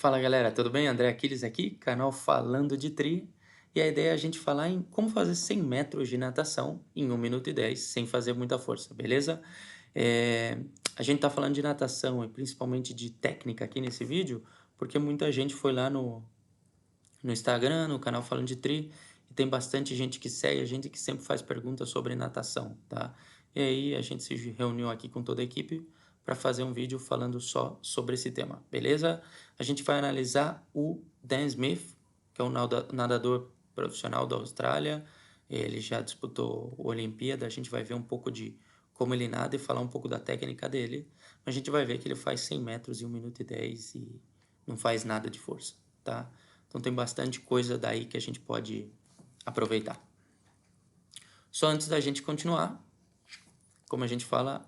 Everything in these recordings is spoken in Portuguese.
Fala galera, tudo bem? André Aquiles aqui, canal Falando de Tri. E a ideia é a gente falar em como fazer 100 metros de natação em 1 minuto e 10, sem fazer muita força, beleza? É, A gente tá falando de natação e principalmente de técnica aqui nesse vídeo, porque muita gente foi lá no Instagram, no canal Falando de Tri, e tem bastante gente que segue a gente que sempre faz perguntas sobre natação, tá? E aí a gente se reuniu aqui com toda a equipe para fazer um vídeo falando só sobre esse tema, beleza? A gente vai analisar o Dan Smith, que é um nadador profissional da Austrália. Ele já disputou a Olimpíada, a gente vai ver um pouco de como ele nada e falar um pouco da técnica dele. A gente vai ver que ele faz 100 metros em 1 minuto e 10 e não faz nada de força, tá? Então tem bastante coisa daí que a gente pode aproveitar. Só antes da gente continuar, como a gente fala,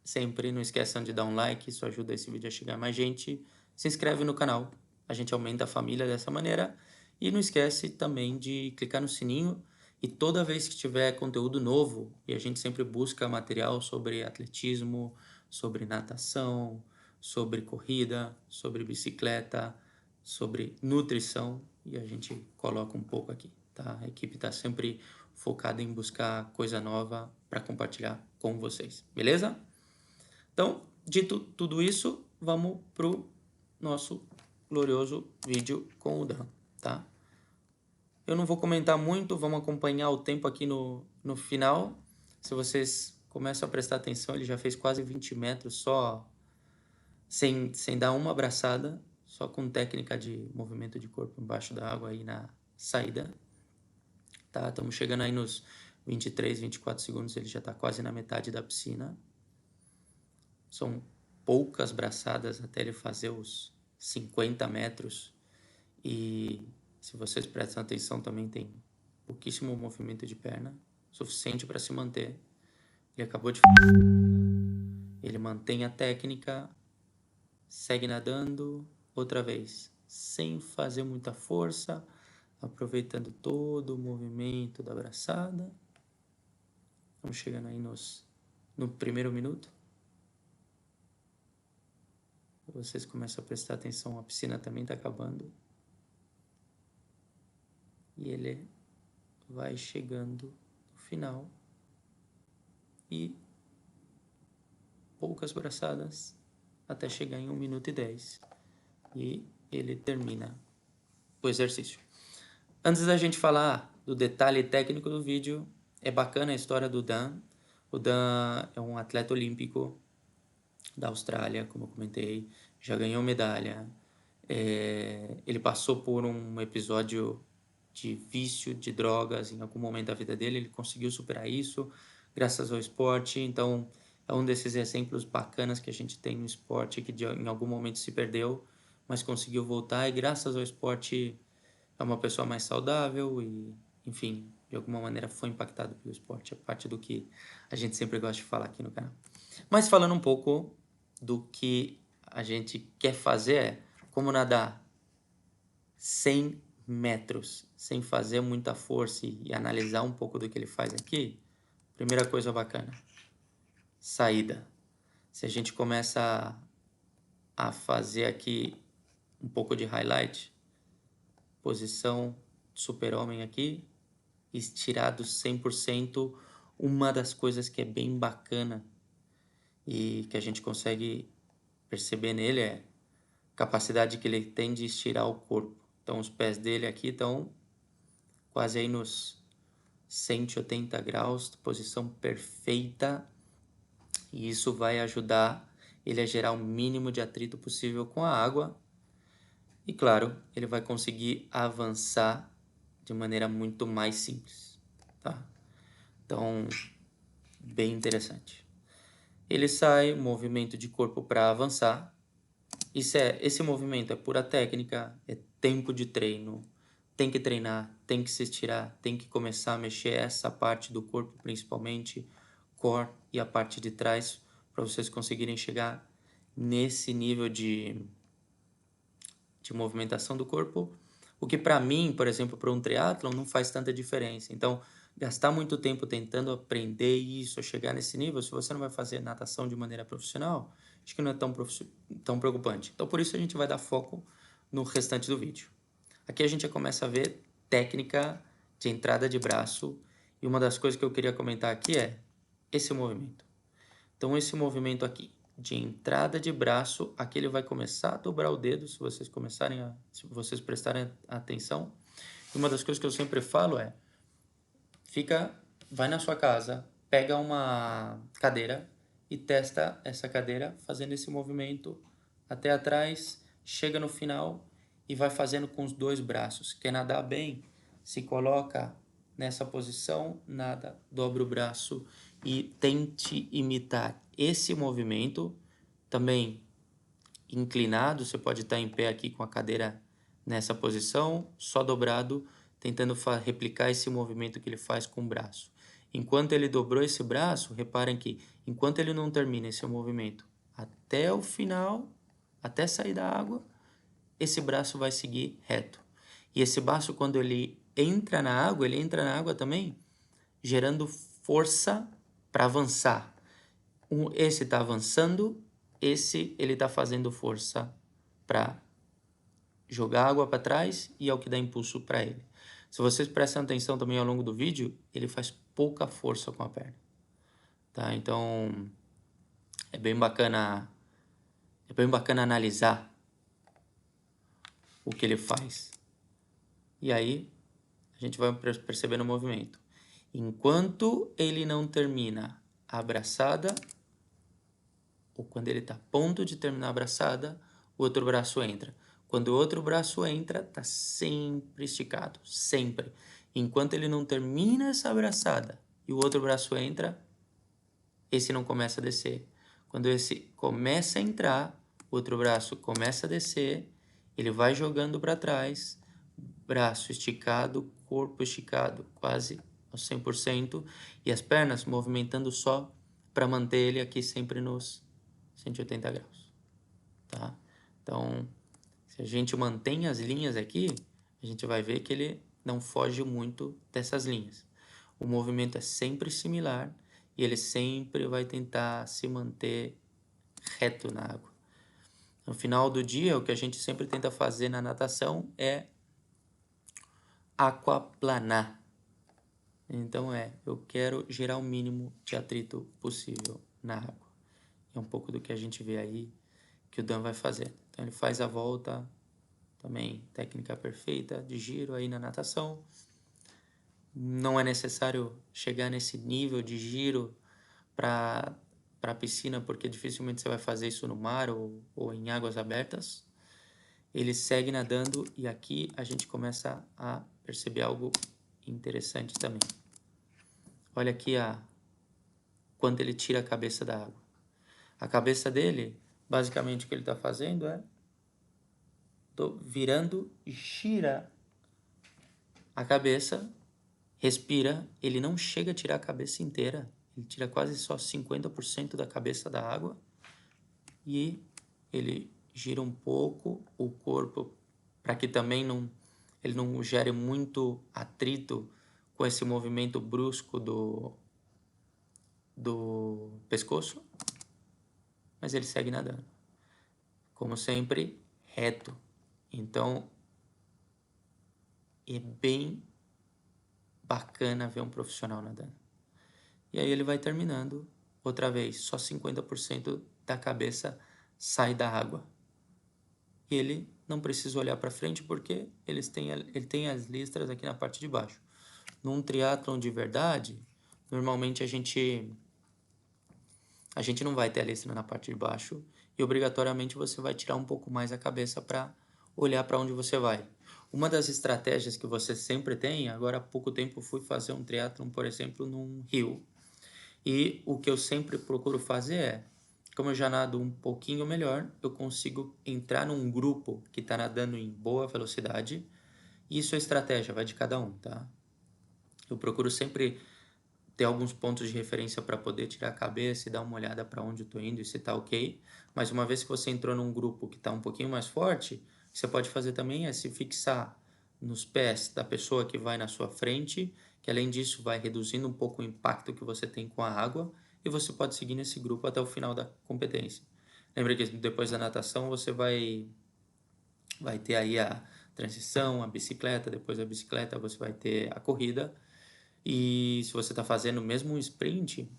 sempre não esqueçam de dar um like, isso ajuda esse vídeo a chegar a mais gente. Se inscreve no canal, a gente aumenta a família dessa maneira. E não esquece também de clicar no sininho e toda vez que tiver conteúdo novo, e a gente sempre busca material sobre atletismo, sobre natação, sobre corrida, sobre bicicleta, sobre nutrição, e a gente coloca um pouco aqui, tá? A equipe está sempre focada em buscar coisa nova para compartilhar com vocês, beleza? Então, dito tudo isso, vamos pro nosso glorioso vídeo com o Dan, tá? Eu não vou comentar muito, vamos acompanhar o tempo aqui no final. Se vocês começam a prestar atenção, ele já fez quase 20 metros só, sem dar uma abraçada, só com técnica de movimento de corpo embaixo da água aí na saída. Tá, estamos chegando aí nos 23, 24 segundos, ele já está quase na metade da piscina. São poucas braçadas até ele fazer os 50 metros. E se vocês prestam atenção, também tem pouquíssimo movimento de perna, suficiente para se manter. Ele acabou de fazer. Ele mantém a técnica, segue nadando outra vez, sem fazer muita força, aproveitando todo o movimento da braçada. Estamos chegando aí no primeiro minuto. Vocês começam a prestar atenção, a piscina também está acabando. E ele vai chegando no final. E poucas braçadas até chegar em 1 minuto e 10. E ele termina o exercício. Antes da gente falar do detalhe técnico do vídeo, é bacana a história do Dan. O Dan é um atleta olímpico da Austrália, como eu comentei, já ganhou medalha. Ele passou por um episódio de vício de drogas em algum momento da vida dele, ele conseguiu superar isso graças ao esporte. Então é um desses exemplos bacanas que a gente tem no esporte, que em algum momento se perdeu, mas conseguiu voltar, e graças ao esporte é uma pessoa mais saudável e, enfim, de alguma maneira foi impactado pelo esporte. É parte do que a gente sempre gosta de falar aqui no canal. Mas falando um pouco do que a gente quer fazer, é como nadar 100 metros sem fazer muita força e analisar um pouco do que ele faz aqui. Primeira coisa bacana, saída. Se a gente começa a fazer aqui um pouco de highlight, posição super-homem aqui, estirado 100%, uma das coisas que é bem bacana e que a gente consegue perceber nele é a capacidade que ele tem de estirar o corpo. Então os pés dele aqui estão quase aí nos 180 graus, posição perfeita, e isso vai ajudar ele a gerar o mínimo de atrito possível com a água. E claro, ele vai conseguir avançar de maneira muito mais simples, tá? Então, bem interessante. Ele sai, movimento de corpo para avançar. Esse movimento é pura técnica, é tempo de treino. Tem que treinar, tem que se estirar, tem que começar a mexer essa parte do corpo, principalmente core e a parte de trás, para vocês conseguirem chegar nesse nível de movimentação do corpo. O que para mim, por exemplo, para um triatlon não faz tanta diferença. Então, gastar muito tempo tentando aprender isso, chegar nesse nível, se você não vai fazer natação de maneira profissional, acho que não é tão preocupante. Então, por isso a gente vai dar foco no restante do vídeo. Aqui a gente já começa a ver técnica de entrada de braço, e uma das coisas que eu queria comentar aqui é esse movimento. Então esse movimento aqui de entrada de braço, aqui ele vai começar a dobrar o dedo, se vocês prestarem atenção. E uma das coisas que eu sempre falo é, vai na sua casa, pega uma cadeira e testa essa cadeira fazendo esse movimento até atrás, chega no final e vai fazendo com os dois braços. Quer nadar bem? Se coloca nessa posição, nada, dobra o braço e tente imitar esse movimento. Também inclinado, você pode estar em pé aqui com a cadeira nessa posição, só dobrado, tentando replicar esse movimento que ele faz com o braço. Enquanto ele dobrou esse braço, reparem que enquanto ele não termina esse movimento até o final, até sair da água, esse braço vai seguir reto. E esse braço, quando ele entra na água também, gerando força para avançar. Esse está avançando, esse ele está fazendo força para jogar água para trás e é o que dá impulso para ele. Se vocês prestam atenção também ao longo do vídeo, ele faz pouca força com a perna, tá? Então é bem bacana analisar o que ele faz. E aí a gente vai percebendo o movimento. Enquanto ele não termina a abraçada, ou quando ele está a ponto de terminar a abraçada, o outro braço entra. Quando o outro braço entra, tá sempre esticado, sempre. Enquanto ele não termina essa abraçada e o outro braço entra, esse não começa a descer. Quando esse começa a entrar, o outro braço começa a descer, ele vai jogando para trás, braço esticado, corpo esticado, quase aos 100%, e as pernas movimentando só para manter ele aqui sempre nos 180 graus, tá? Então, se a gente mantém as linhas aqui, a gente vai ver que ele não foge muito dessas linhas. O movimento é sempre similar e ele sempre vai tentar se manter reto na água. No final do dia, o que a gente sempre tenta fazer na natação é aquaplanar. Então eu quero gerar o mínimo de atrito possível na água. É um pouco do que a gente vê aí que o Dan vai fazer. Então ele faz a volta, também técnica perfeita de giro aí na natação. Não é necessário chegar nesse nível de giro para a piscina, porque dificilmente você vai fazer isso no mar ou em águas abertas. Ele segue nadando e aqui a gente começa a perceber algo interessante também. Olha aqui quando ele tira a cabeça da água. A cabeça dele, basicamente o que ele está fazendo é virando, gira a cabeça, respira, ele não chega a tirar a cabeça inteira, ele tira quase só 50% da cabeça da água e ele gira um pouco o corpo para que também ele não gere muito atrito com esse movimento brusco do pescoço, mas ele segue nadando, como sempre, reto. Então é bem bacana ver um profissional nadando. E aí ele vai terminando, outra vez, só 50% da cabeça sai da água. E ele não precisa olhar para frente porque ele tem as listras aqui na parte de baixo. Num triatlon de verdade, normalmente a gente não vai ter a listra na parte de baixo e obrigatoriamente você vai tirar um pouco mais a cabeça para olhar para onde você vai. Uma das estratégias que você sempre tem, agora há pouco tempo eu fui fazer um triatlon, por exemplo, num rio. E o que eu sempre procuro fazer é, como eu já nado um pouquinho melhor, eu consigo entrar num grupo que está nadando em boa velocidade. E isso é estratégia, vai de cada um, tá? Eu procuro sempre ter alguns pontos de referência para poder tirar a cabeça e dar uma olhada para onde eu estou indo e se está ok. Mas uma vez que você entrou num grupo que está um pouquinho mais forte, o que você pode fazer também é se fixar nos pés da pessoa que vai na sua frente, que além disso vai reduzindo um pouco o impacto que você tem com a água, e você pode seguir nesse grupo até o final da competência. Lembra que depois da natação você vai vai ter aí a transição, a bicicleta, depois da bicicleta você vai ter a corrida. E se você está fazendo mesmo um sprint,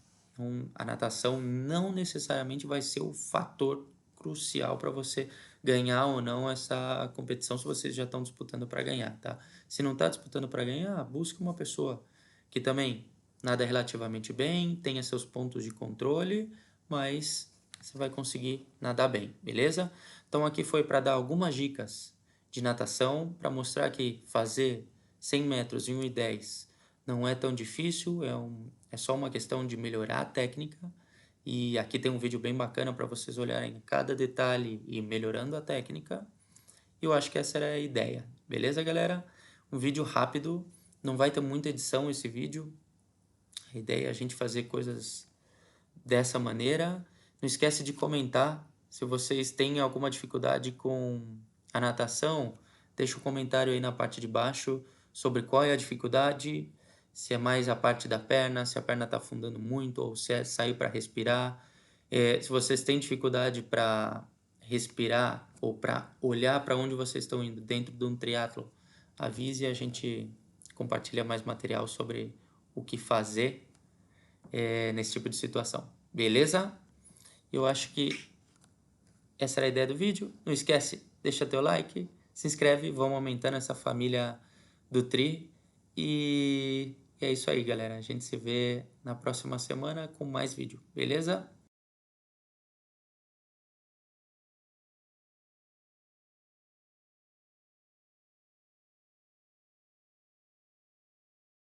a natação não necessariamente vai ser o fator crucial para você ganhar ou não essa competição se vocês já estão disputando para ganhar, tá? Se não está disputando para ganhar, busque uma pessoa que também nada relativamente bem, tenha seus pontos de controle, mas você vai conseguir nadar bem, beleza? Então aqui foi para dar algumas dicas de natação, para mostrar que fazer 100 metros em 1:10 não é tão difícil, é só uma questão de melhorar a técnica. E aqui tem um vídeo bem bacana para vocês olharem cada detalhe e melhorando a técnica. E eu acho que essa era a ideia, beleza, galera? Um vídeo rápido, não vai ter muita edição esse vídeo. A ideia é a gente fazer coisas dessa maneira. Não esquece de comentar se vocês têm alguma dificuldade com a natação. Deixa um comentário aí na parte de baixo sobre qual é a dificuldade, se é mais a parte da perna, se a perna está afundando muito ou se é sair para respirar. Se vocês têm dificuldade para respirar ou para olhar para onde vocês estão indo dentro de um triatlo, avise e a gente compartilha mais material sobre o que fazer nesse tipo de situação. Beleza? Eu acho que essa era a ideia do vídeo. Não esquece, deixa teu like, se inscreve, vamos aumentando essa família do Tri. E é isso aí, galera. A gente se vê na próxima semana com mais vídeo. Beleza?